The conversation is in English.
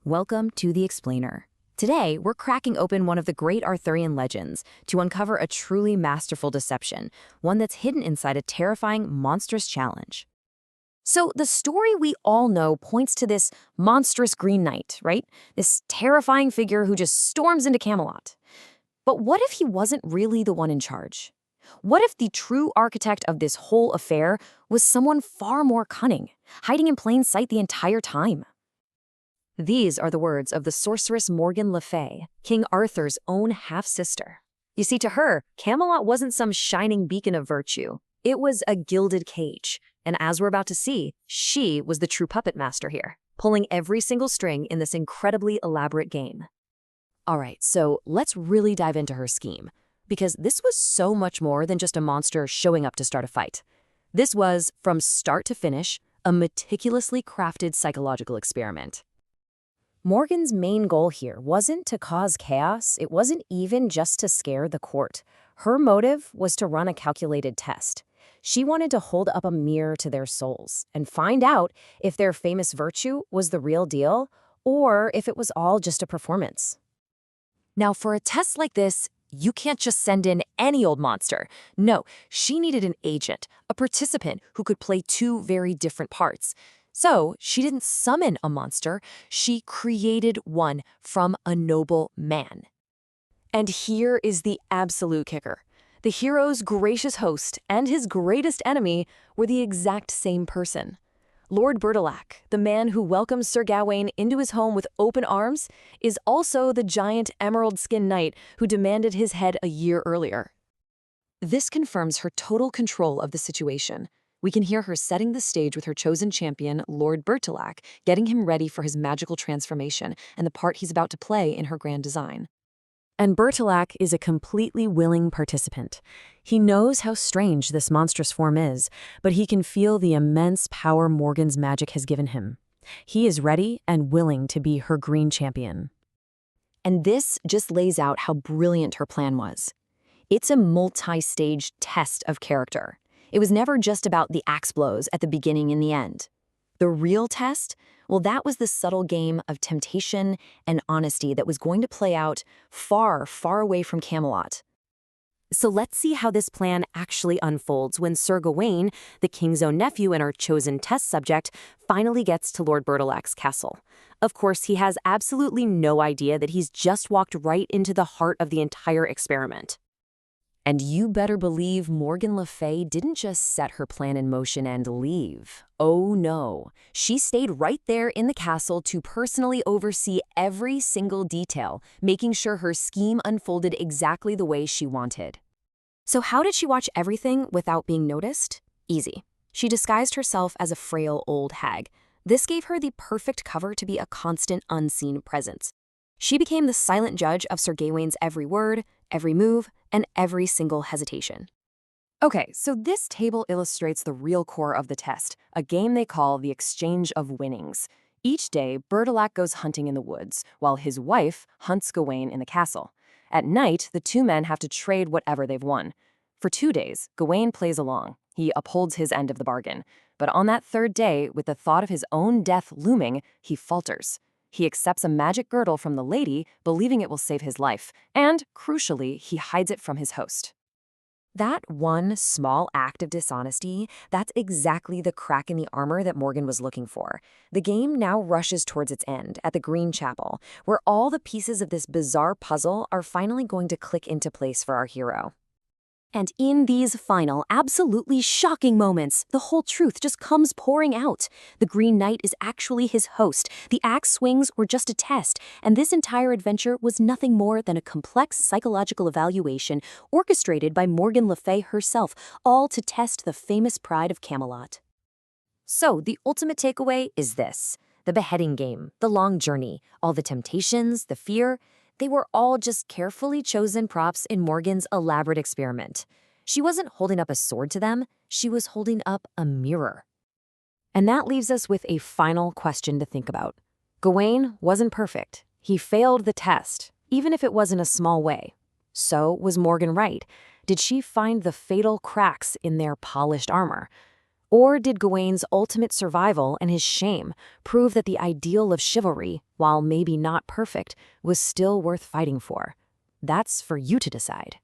Welcome to The Explainer. Today, we're cracking open one of the great Arthurian legends to uncover a truly masterful deception, one that's hidden inside a terrifying, monstrous challenge. So, the story we all know points to this monstrous Green Knight, right? This terrifying figure who just storms into Camelot. But what if he wasn't really the one in charge? What if the true architect of this whole affair was someone far more cunning, hiding in plain sight the entire time? These are the words of the sorceress Morgan Le Fay, King Arthur's own half-sister. You see, to her, Camelot wasn't some shining beacon of virtue. It was a gilded cage. And as we're about to see, she was the true puppet master here, pulling every single string in this incredibly elaborate game. All right, so let's really dive into her scheme, because this was so much more than just a monster showing up to start a fight. This was, from start to finish, a meticulously crafted psychological experiment. Morgan's main goal here wasn't to cause chaos, it wasn't even just to scare the court. Her motive was to run a calculated test. She wanted to hold up a mirror to their souls and find out if their famous virtue was the real deal or if it was all just a performance. Now, for a test like this, you can't just send in any old monster. No, she needed an agent, a participant who could play two very different parts. So she didn't summon a monster, she created one from a noble man. And here is the absolute kicker. The hero's gracious host and his greatest enemy were the exact same person. Lord Bertilac, the man who welcomes Sir Gawain into his home with open arms, is also the giant emerald-skinned knight who demanded his head a year earlier. This confirms her total control of the situation. We can hear her setting the stage with her chosen champion, Lord Bertilac, getting him ready for his magical transformation and the part he's about to play in her grand design. And Bertilac is a completely willing participant. He knows how strange this monstrous form is, but he can feel the immense power Morgan's magic has given him. He is ready and willing to be her green champion. And this just lays out how brilliant her plan was. It's a multi-stage test of character. It was never just about the axe blows at the beginning and the end. The real test? Well, that was the subtle game of temptation and honesty that was going to play out far, far away from Camelot. So let's see how this plan actually unfolds when Sir Gawain, the king's own nephew and our chosen test subject, finally gets to Lord Bertilac's castle. Of course, he has absolutely no idea that he's just walked right into the heart of the entire experiment. And you better believe Morgan Le Fay didn't just set her plan in motion and leave. Oh no, she stayed right there in the castle to personally oversee every single detail, making sure her scheme unfolded exactly the way she wanted. So how did she watch everything without being noticed? Easy. She disguised herself as a frail old hag. This gave her the perfect cover to be a constant unseen presence. She became the silent judge of Sir Gawain's every word, every move, and every single hesitation. Okay, so this table illustrates the real core of the test, a game they call the exchange of winnings. Each day, Bertilac goes hunting in the woods, while his wife hunts Gawain in the castle. At night, the two men have to trade whatever they've won. For 2 days, Gawain plays along. He upholds his end of the bargain. But on that third day, with the thought of his own death looming, he falters. He accepts a magic girdle from the lady, believing it will save his life, and, crucially, he hides it from his host. That one small act of dishonesty, that's exactly the crack in the armor that Morgan was looking for. The game now rushes towards its end, at the Green Chapel, where all the pieces of this bizarre puzzle are finally going to click into place for our hero. And in these final, absolutely shocking moments, the whole truth just comes pouring out. The Green Knight is actually his host. The axe swings were just a test, and this entire adventure was nothing more than a complex psychological evaluation orchestrated by Morgan Le Fay herself, all to test the famous pride of Camelot. So, the ultimate takeaway is this. The beheading game, the long journey, all the temptations, the fear, they were all just carefully chosen props in Morgan's elaborate experiment. She wasn't holding up a sword to them, she was holding up a mirror. And that leaves us with a final question to think about. Gawain wasn't perfect. He failed the test, even if it was in a small way. So was Morgan right? Did she find the fatal cracks in their polished armor? Or did Gawain's ultimate survival and his shame prove that the ideal of chivalry, while maybe not perfect, was still worth fighting for? That's for you to decide.